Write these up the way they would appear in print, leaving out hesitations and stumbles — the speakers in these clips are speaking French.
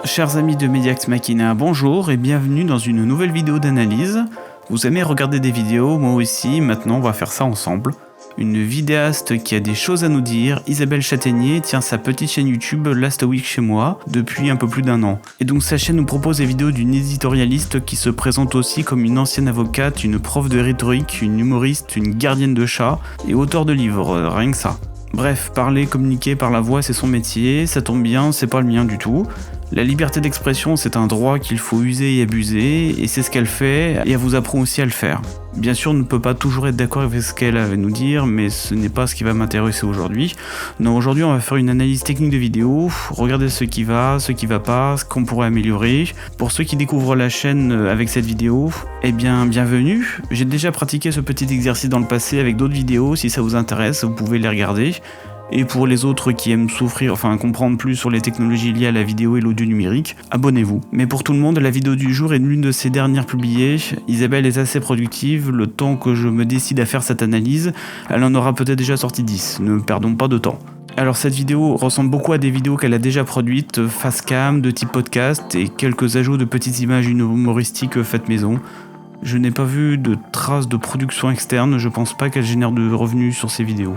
Chers amis de Mediax Machina, bonjour et bienvenue dans une nouvelle vidéo d'analyse. Vous aimez regarder des vidéos, moi aussi, maintenant on va faire ça ensemble. Une vidéaste qui a des choses à nous dire, Isabelle Châtaignier, tient sa petite chaîne YouTube Last Week chez moi depuis un peu plus d'1 an. Et donc sa chaîne nous propose des vidéos d'une éditorialiste qui se présente aussi comme une ancienne avocate, une prof de rhétorique, une humoriste, une gardienne de chat et auteur de livres, rien que ça. Bref, parler, communiquer par la voix, c'est son métier, ça tombe bien, c'est pas le mien du tout. La liberté d'expression, c'est un droit qu'il faut user et abuser, et c'est ce qu'elle fait, et elle vous apprend aussi à le faire. Bien sûr, on ne peut pas toujours être d'accord avec ce qu'elle a à nous dire, mais ce n'est pas ce qui va m'intéresser aujourd'hui. Non, aujourd'hui, on va faire une analyse technique de vidéo, regarder ce qui va pas, ce qu'on pourrait améliorer. Pour ceux qui découvrent la chaîne avec cette vidéo, eh bien, bienvenue. J'ai déjà pratiqué ce petit exercice dans le passé avec d'autres vidéos, si ça vous intéresse, vous pouvez les regarder. Et pour les autres qui aiment comprendre plus sur les technologies liées à la vidéo et l'audio numérique, abonnez-vous. Mais pour tout le monde, la vidéo du jour est l'une de ces dernières publiées. Isabelle est assez productive, le temps que je me décide à faire cette analyse, elle en aura peut-être déjà sorti 10, ne perdons pas de temps. Alors cette vidéo ressemble beaucoup à des vidéos qu'elle a déjà produites, face cam, de type podcast, et quelques ajouts de petites images humoristiques faites maison. Je n'ai pas vu de traces de production externe, je pense pas qu'elle génère de revenus sur ces vidéos.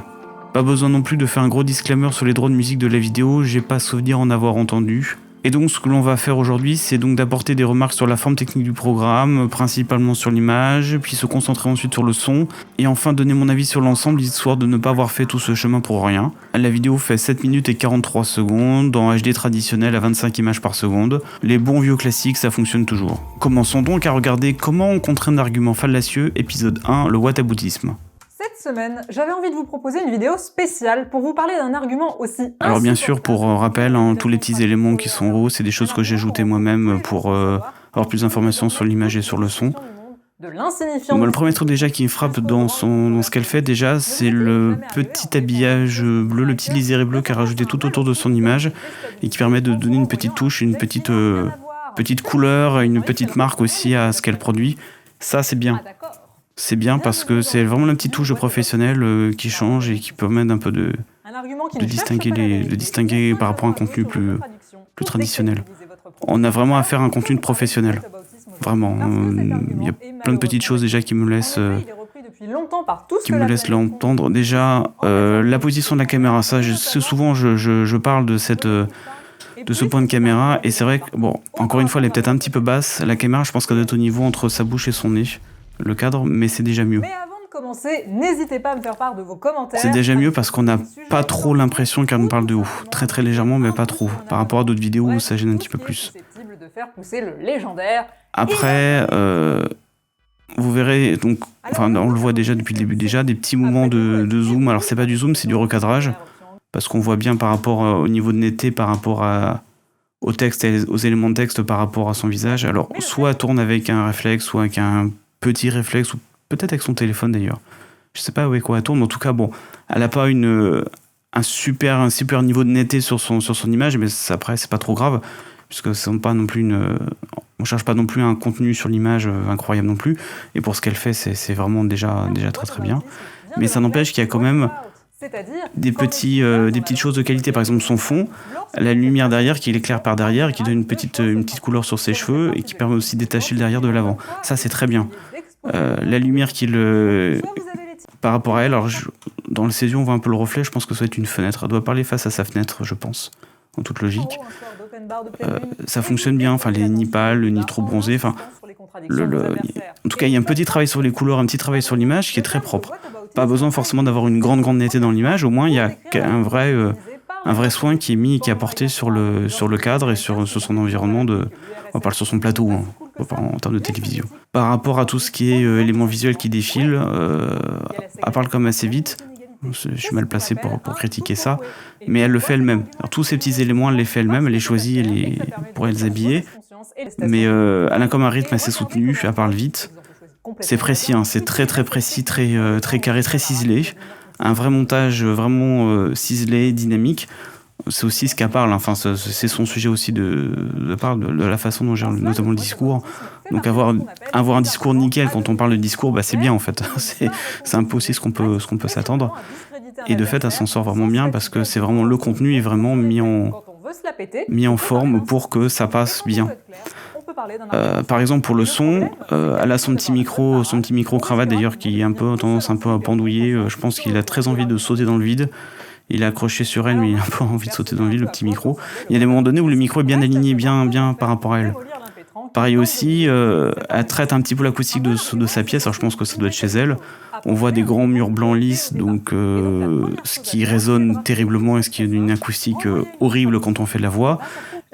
Pas besoin non plus de faire un gros disclaimer sur les droits de musique de la vidéo, j'ai pas souvenir en avoir entendu. Et donc ce que l'on va faire aujourd'hui, c'est donc d'apporter des remarques sur la forme technique du programme, principalement sur l'image, puis se concentrer ensuite sur le son, et enfin donner mon avis sur l'ensemble, histoire de ne pas avoir fait tout ce chemin pour rien. La vidéo fait 7 minutes et 43 secondes, en HD traditionnel à 25 images par seconde. Les bons vieux classiques, ça fonctionne toujours. Commençons donc à regarder comment on contrer un argument fallacieux, épisode 1, le whataboutisme. Cette semaine, j'avais envie de vous proposer une vidéo spéciale pour vous parler d'un argument aussi... Alors bien sûr, pour rappel, tous les petits éléments qui sont en haut, c'est des choses que j'ai ajoutées moi-même pour avoir plus d'informations sur l'image et sur le son. Le premier truc déjà qui me frappe dans ce qu'elle fait déjà, c'est le petit habillage bleu, le petit liséré bleu qu'elle a rajouté tout autour de son image et qui permet de donner une petite touche, une petite couleur, une petite marque aussi à ce qu'elle produit. Ça, c'est bien. C'est bien parce que c'est vraiment la petite touche professionnelle qui change et qui permet un peu de distinguer par rapport à un contenu plus traditionnel. On a vraiment affaire à un contenu professionnel. Vraiment. Il y a plein de petites choses déjà qui me laissent l'entendre. Déjà, la position de la caméra, ça, souvent je parle de ce point de caméra et c'est vrai que, bon, encore une fois, elle est peut-être un petit peu basse. La caméra, je pense qu'elle doit être au niveau entre sa bouche et son nez. Le cadre, mais c'est déjà mieux. Mais avant de commencer, n'hésitez pas à me faire part de vos commentaires. C'est déjà mieux parce qu'on n'a pas trop l'impression qu'elle nous parle de haut. Très très légèrement, mais pas trop. Par rapport à d'autres vidéos où ça gêne un petit peu plus. Après, vous verrez, donc, on le voit déjà depuis le début, des petits moments de zoom. Alors c'est pas du zoom, c'est du recadrage. Parce qu'on voit bien par rapport au niveau de netteté, par rapport au texte et aux éléments de texte par rapport à son visage. Alors, soit elle tourne avec un réflexe, soit avec un petit réflexe, ou peut-être avec son téléphone d'ailleurs. Je sais pas avec quoi elle tourne, mais en tout cas, bon, elle a pas un super niveau de netteté sur son image, mais après, c'est pas trop grave, puisque c'est pas non plus on cherche pas non plus un contenu sur l'image incroyable non plus, et pour ce qu'elle fait, c'est vraiment déjà très très bien. Mais ça n'empêche qu'il y a quand même des petites choses de qualité, par exemple son fond, la lumière derrière qui éclaire par derrière et qui donne une petite couleur sur ses cheveux et qui permet aussi de détacher le derrière de l'avant. Ça c'est très bien. La lumière par rapport à elle, alors dans le césio on voit un peu le reflet, je pense que ça doit être une fenêtre. Elle doit parler face à sa fenêtre, je pense, en toute logique. Ça fonctionne bien, les ni pâles, ni trop bronzés, en tout cas il y a un petit travail sur les couleurs, un petit travail sur l'image qui est très propre. Pas besoin forcément d'avoir une grande netteté dans l'image, au moins il y a un vrai soin qui est mis et qui est apporté sur le cadre et sur son environnement on parle sur son plateau, en termes de télévision. Par rapport à tout ce qui est éléments visuels qui défilent, elle parle comme assez vite. Je suis mal placé pour critiquer ça, mais elle le fait elle-même. Alors, tous ces petits éléments, elle les fait elle-même, elle les choisit pour les habiller, mais elle a comme un rythme assez soutenu, elle parle vite. C'est précis, c'est très très précis, très carré, très ciselé. Un vrai montage vraiment ciselé, dynamique. C'est aussi ce qu'elle parle, c'est son sujet aussi de la façon dont gère notamment le discours. Donc avoir un discours nickel quand on parle de discours, c'est bien en fait. C'est un peu aussi ce qu'on peut s'attendre. Et de fait, elle s'en sort vraiment bien parce que c'est vraiment le contenu est vraiment mis en se la péter. mis en forme pour que ça passe bien. Par exemple pour le son, elle a son petit micro cravate d'ailleurs qui est tendance un peu à pendouiller. Je pense qu'il a très envie de sauter dans le vide. Il est accroché sur elle, mais il a pas envie de sauter dans le vide, le petit micro. Il y a des moments donnés où le micro est bien aligné, bien par rapport à elle. Pareil aussi, elle traite un petit peu l'acoustique de sa pièce, alors je pense que ça doit être chez elle. On voit des grands murs blancs lisses, donc ce qui résonne terriblement et ce qui est une acoustique horrible quand on fait de la voix.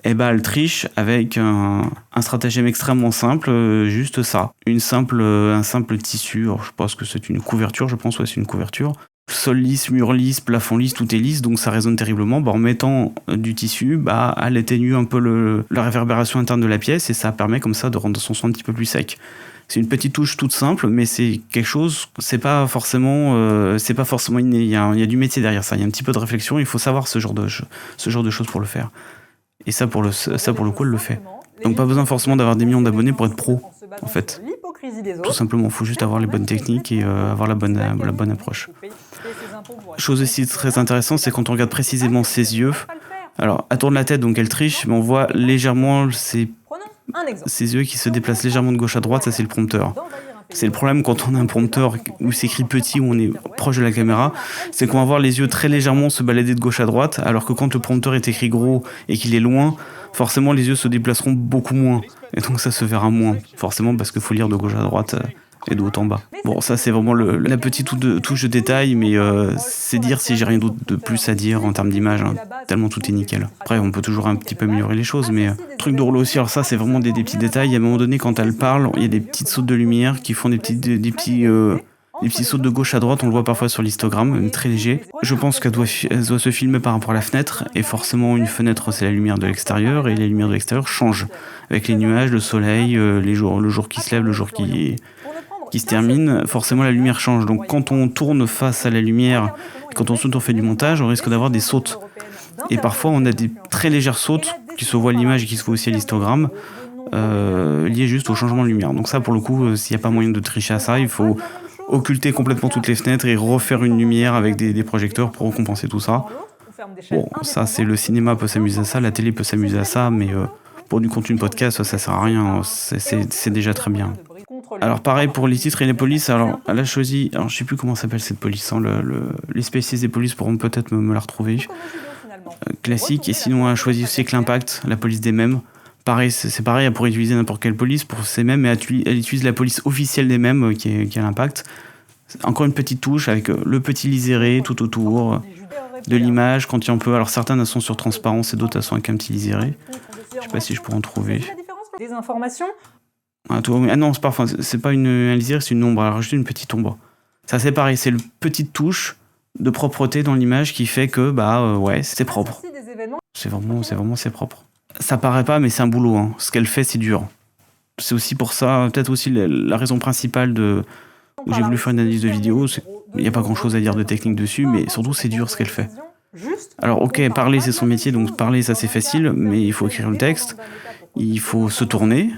Et bah elle triche avec un stratagème extrêmement simple, juste ça. Un simple tissu, alors je pense que c'est une couverture, c'est une couverture. Sol lisse, mur lisse, plafond lisse, tout est lisse, donc ça résonne terriblement. En mettant du tissu, elle atténue un peu la réverbération interne de la pièce et ça permet comme ça de rendre son son un petit peu plus sec. C'est une petite touche toute simple, mais c'est quelque chose, c'est pas forcément inné. Il y a du métier derrière ça, il y a un petit peu de réflexion, il faut savoir ce genre de choses pour le faire. Et ça pour le coup, elle le fait. Donc pas besoin forcément d'avoir des millions d'abonnés pour être pro, en fait. Tout simplement, il faut juste avoir les bonnes techniques et avoir la bonne approche. Chose aussi très intéressante, c'est quand on regarde précisément ses yeux. Alors, elle tourne la tête, donc elle triche, mais on voit légèrement ses yeux qui se déplacent légèrement de gauche à droite, ça c'est le prompteur. C'est le problème quand on a un prompteur où c'est écrit petit, où on est proche de la caméra, c'est qu'on va voir les yeux très légèrement se balader de gauche à droite, alors que quand le prompteur est écrit gros et qu'il est loin, forcément les yeux se déplaceront beaucoup moins. Et donc ça se verra moins, forcément parce qu'il faut lire de gauche à droite et de haut en bas. Bon, ça c'est vraiment la petite touche de détail, mais c'est dire si j'ai rien d'autre de plus à dire en termes d'image, hein, tellement tout est nickel. Après, on peut toujours un petit peu améliorer les choses, mais truc de rouleau aussi, alors ça c'est vraiment des petits détails. À un moment donné, quand elle parle, il y a des petites sautes de lumière qui font des petits sauts de gauche à droite, on le voit parfois sur l'histogramme, très léger. Je pense qu'elle doit se filmer par rapport à la fenêtre, et forcément une fenêtre c'est la lumière de l'extérieur, et la lumière de l'extérieur change. Avec les nuages, le soleil, le jour qui se lève, le jour qui se termine, forcément la lumière change. Donc quand on tourne face à la lumière, quand on fait du montage, on risque d'avoir des sautes. Et parfois on a des très légères sautes qui se voient à l'image et qui se voient aussi à l'histogramme, liées juste au changement de lumière. Donc ça pour le coup, s'il n'y a pas moyen de tricher à ça, il faut occulter complètement toutes les fenêtres et refaire une lumière avec des projecteurs pour compenser tout ça. Bon, ça c'est le cinéma peut s'amuser à ça, la télé peut s'amuser à ça, mais pour du contenu podcast, ça sert à rien, c'est déjà très bien. Alors pareil pour les titres et les polices, alors elle a choisi, alors je sais plus comment s'appelle cette police, hein, les spécialistes des polices pourront peut-être me la retrouver, classique, et sinon elle a choisi aussi que l'impact, la police des mèmes. Pareil, c'est pareil, elle pourrait utiliser n'importe quelle police pour ces mèmes, mais elle utilise la police officielle des mèmes qui est l'impact. Encore une petite touche avec le petit liséré tout autour de l'image quand il en peut. Alors certaines elles sont sur transparence et d'autres elles sont avec un petit liséré. Je sais pas si je pourrais en trouver. Des informations. Ah non, c'est pas un liséré, c'est une ombre. Elle a rajouté une petite ombre. Ça c'est pareil, c'est une petite touche de propreté dans l'image qui fait que ouais, c'est propre. C'est propre. Ça paraît pas, mais c'est un boulot. Hein. Ce qu'elle fait, c'est dur. C'est aussi pour ça, peut-être aussi la raison principale où j'ai voulu faire une analyse de vidéo. Il n'y a pas grand-chose à dire de technique dessus, mais surtout, c'est dur ce qu'elle fait. Alors, ok, parler, c'est son métier, donc parler, ça, c'est facile, mais il faut écrire le texte. Il faut se tourner,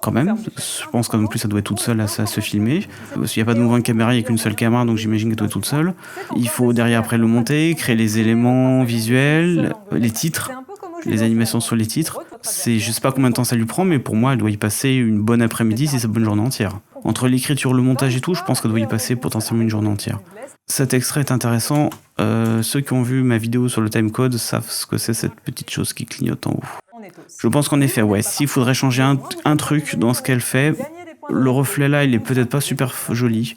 quand même. Je pense qu'en plus, ça doit être toute seule à se filmer. Parce qu'il n'y a pas de mouvement de caméra, il n'y a qu'une seule caméra, donc j'imagine qu'elle doit être toute seule. Il faut derrière, après, le monter, créer les éléments visuels, les titres. Les animations sur les titres, je sais pas combien de temps ça lui prend, mais pour moi, elle doit y passer une bonne après-midi, si c'est une bonne journée entière. Entre l'écriture, le montage et tout, je pense qu'elle doit y passer potentiellement une journée entière. Cet extrait est intéressant. Ceux qui ont vu ma vidéo sur le timecode savent ce que c'est cette petite chose qui clignote en haut. Je pense qu'en effet, ouais, s'il faudrait changer un truc dans ce qu'elle fait, le reflet là, il est peut-être pas super joli.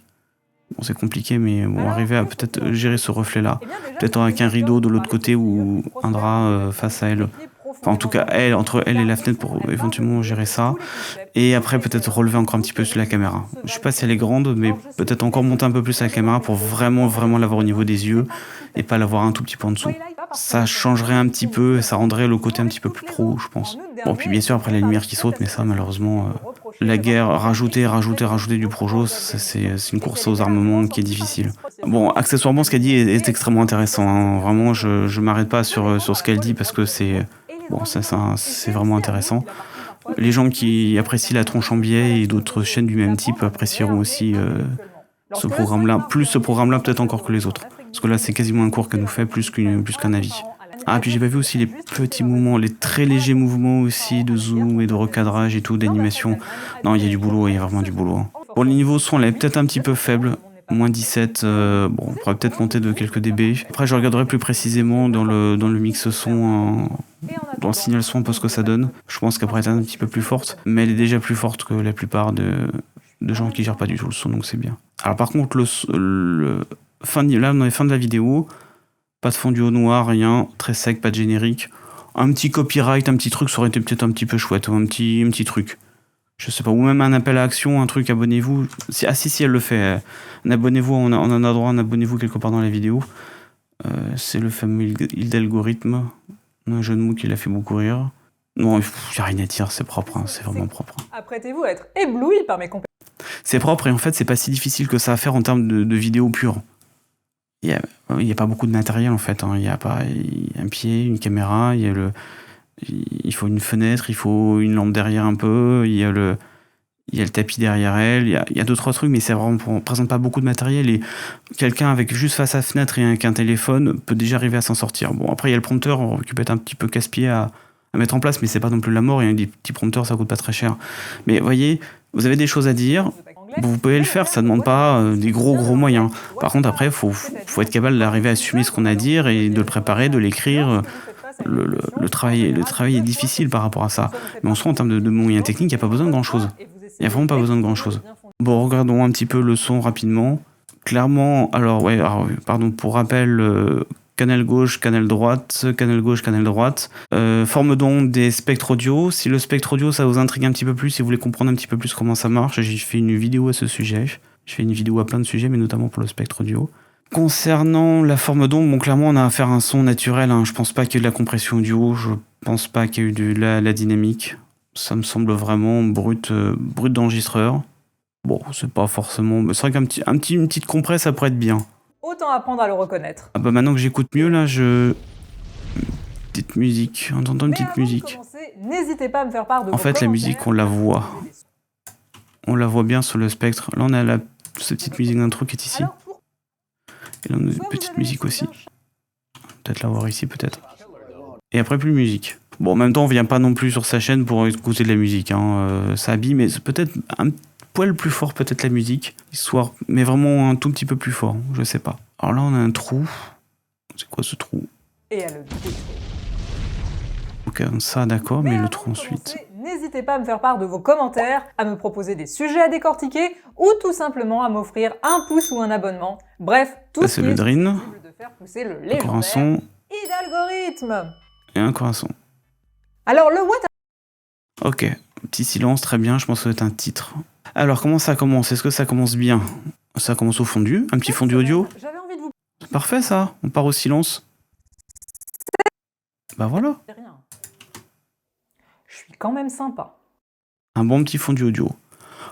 Bon, c'est compliqué, mais bon, arriver à peut-être gérer ce reflet-là. Peut-être avec un rideau de l'autre côté ou un drap face à elle. Enfin, en tout cas, entre elle et la fenêtre pour éventuellement gérer ça. Et après, peut-être relever encore un petit peu sur la caméra. Je sais pas si elle est grande, mais peut-être encore monter un peu plus la caméra pour vraiment l'avoir au niveau des yeux et pas l'avoir un tout petit peu en dessous. Ça changerait un petit peu et ça rendrait le côté un petit peu plus pro, je pense. Bon, puis bien sûr, après la lumière qui saute, mais ça, malheureusement, la guerre, rajouter du projo, c'est une course aux armements qui est difficile. Bon, accessoirement, ce qu'elle dit est extrêmement intéressant. Hein. Vraiment, je m'arrête pas sur ce qu'elle dit parce que c'est vraiment intéressant. Les gens qui apprécient la tronche en biais et d'autres chaînes du même type apprécieront aussi ce programme-là. Plus ce programme-là, peut-être encore que les autres. Parce que là, c'est quasiment un cours qu'elle nous fait, plus qu'un avis. Ah, puis j'ai pas vu aussi les petits mouvements, les très légers mouvements aussi de zoom et de recadrage et tout, d'animation. Non, il y a du boulot, il y a vraiment du boulot. Hein. Bon, le niveau son, là, est peut-être un petit peu faible. Moins 17, bon, on pourrait peut-être monter de quelques dB. Après, je regarderai plus précisément dans le mix son, dans le signal son, un peu ce que ça donne. Je pense qu'elle pourrait être un petit peu plus forte, mais elle est déjà plus forte que la plupart de gens qui gèrent pas du tout le son, donc c'est bien. Alors par contre, là, dans les fins de la vidéo, pas de fondu au noir, rien, très sec, pas de générique. Un petit copyright, un petit truc, ça aurait été peut-être un petit peu chouette, un petit truc. Je sais pas, ou même un appel à action, un truc, abonnez-vous. Si elle le fait. Abonnez-vous, on en a droit, un abonnez-vous quelque part dans la vidéo. C'est le fameux d'algorithme. Un jeu de mots qui l'a fait beaucoup rire. Non, il n'y a rien à dire, c'est propre, hein, c'est vraiment propre. Apprêtez-vous à être ébloui par mes compétences. C'est propre et en fait, c'est pas si difficile que ça à faire en termes de vidéo pure. Il y a pas beaucoup de matériel en fait. Hein. Il y a un pied, une caméra, il faut une fenêtre, il faut une lampe derrière un peu, il y a le tapis derrière elle, il y a 2-3 trucs, mais c'est vraiment, on présente pas beaucoup de matériel et quelqu'un avec juste face à la fenêtre et un téléphone peut déjà arriver à s'en sortir. Bon, après il y a le prompteur qui peut être un petit peu casse-pied à mettre en place, mais c'est pas non plus la mort, et des petits prompteurs ça coûte pas très cher. Mais voyez, vous avez des choses à dire, vous pouvez le faire, ça demande pas des gros moyens. Par contre après, faut être capable d'arriver à assumer ce qu'on a à dire et de le préparer, de l'écrire. Le travail est difficile par rapport à ça. Mais en soi, en termes de moyens techniques, il n'y a pas besoin de grand-chose. Il n'y a vraiment pas besoin de grand-chose. Bon, regardons un petit peu le son rapidement. Clairement, pour rappel, canal gauche, canal droite, canal gauche, canal droite. Forme d'onde des spectres audio. Si le spectre audio, ça vous intrigue un petit peu plus, si vous voulez comprendre un petit peu plus comment ça marche, j'ai fait une vidéo à ce sujet. Je fais une vidéo à plein de sujets, mais notamment pour le spectre audio. Concernant la forme d'onde, bon, clairement, on a affaire à un son naturel. Hein. Je pense pas qu'il y ait de la compression audio. Je pense pas qu'il y ait eu de la dynamique. Ça me semble vraiment brut d'enregistreur. Bon, c'est pas forcément... C'est vrai une petite compresse, ça pourrait être bien. Autant apprendre à le reconnaître. Ah bah maintenant que j'écoute mieux, là, Petite musique, on entend une petite musique. N'hésitez pas à me faire part de En fait, la musique, on la voit. On la voit bien sur le spectre. Là, on a cette petite musique d'intro qui est ici. Et là, on a une petite musique aussi. Peut-être la voir ici, peut-être. Et après, plus de musique. Bon, en même temps, on vient pas non plus sur sa chaîne pour écouter de la musique. Hein. Ça abîme, mais c'est peut-être un poil plus fort, peut-être la musique. Mais vraiment un tout petit peu plus fort, je sais pas. Alors là, on a un trou. C'est quoi ce trou? Et à le détruire. Ok, ça, d'accord, mais le trou ensuite... N'hésitez pas à me faire part de vos commentaires, à me proposer des sujets à décortiquer ou tout simplement à m'offrir un pouce ou un abonnement. Bref, tout ce qui est possible de faire pousser le légendaire d'algorithme. Et encore un son. Alors le what? Ok, petit silence, très bien, je pense que ça doit être un titre. Alors comment ça commence? Est-ce que ça commence bien? Ça commence au fondu, un petit fondu audio. J'avais envie de vous... C'est parfait ça, on part au silence. Bah voilà. Je suis quand même sympa. Un bon petit fondu audio.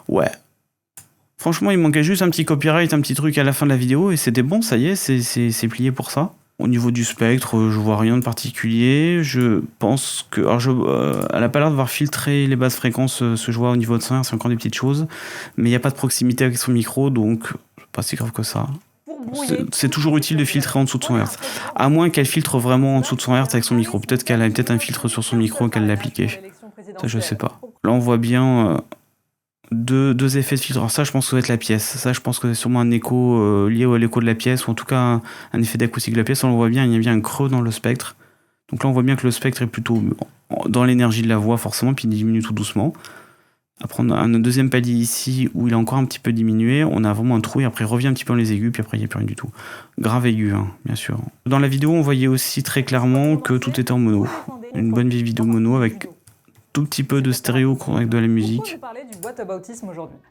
Ouais. Franchement, il manquait juste un petit copyright, un petit truc à la fin de la vidéo, et c'était bon, ça y est, c'est plié pour ça. Au niveau du spectre, je vois rien de particulier. Je pense que... Alors, elle a pas l'air d'avoir filtré les basses fréquences, ce que je vois au niveau de son, c'est encore des petites choses. Mais il n'y a pas de proximité avec son micro, donc pas si grave que ça. C'est toujours utile de filtrer en dessous de son hertz. À moins qu'elle filtre vraiment en dessous de son hertz avec son micro. Peut-être qu'elle a un filtre sur son micro qu'elle l'a appliqué. Ça, je sais pas. Là, on voit bien deux effets de filtre. Alors ça, je pense que ça va être la pièce. Ça, je pense que c'est sûrement un écho lié à l'écho de la pièce, ou en tout cas un effet d'acoustique de la pièce. On le voit bien, il y a bien un creux dans le spectre. Donc là, on voit bien que le spectre est plutôt dans l'énergie de la voix, forcément, puis il diminue tout doucement. Après, on a un deuxième palier ici où il a encore un petit peu diminué. On a vraiment un trou et après il revient un petit peu dans les aigus, puis après il n'y a plus rien du tout. Grave aigu, hein, bien sûr. Dans la vidéo, on voyait aussi très clairement que tout était en mono. Une bonne vieille vidéo mono avec tout petit peu de stéréo avec de la musique.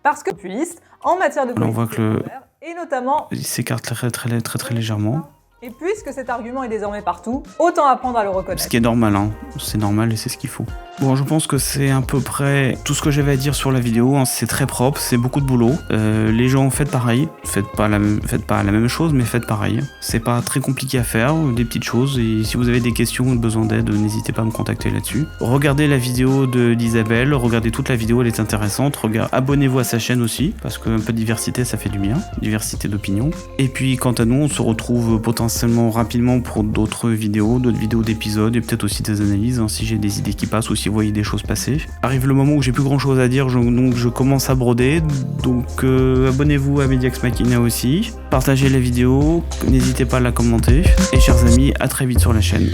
Parce que en matière de là, on voit que et notamment il s'écarte très légèrement. Et puisque cet argument est désormais partout, autant apprendre à le reconnaître. Ce qui est normal, hein. C'est normal et c'est ce qu'il faut. Bon, je pense que c'est à peu près tout ce que j'avais à dire sur la vidéo. Hein. C'est très propre, c'est beaucoup de boulot. Les gens, faites pareil. Faites pas la même chose, mais faites pareil. C'est pas très compliqué à faire, des petites choses. Et si vous avez des questions ou besoin d'aide, n'hésitez pas à me contacter là-dessus. Regardez la vidéo d'Isabelle, regardez toute la vidéo, elle est intéressante. Abonnez-vous à sa chaîne aussi, parce qu'un peu de diversité, ça fait du bien. Diversité d'opinion. Et puis, quant à nous, on se retrouve potentiellement potentiellement rapidement pour d'autres vidéos d'épisodes et peut-être aussi des analyses, si j'ai des idées qui passent ou si vous voyez des choses passer. Arrive le moment où j'ai plus grand chose à dire, donc je commence à broder, donc abonnez-vous à Mediax Machina aussi, partagez la vidéo, n'hésitez pas à la commenter, et chers amis, à très vite sur la chaîne.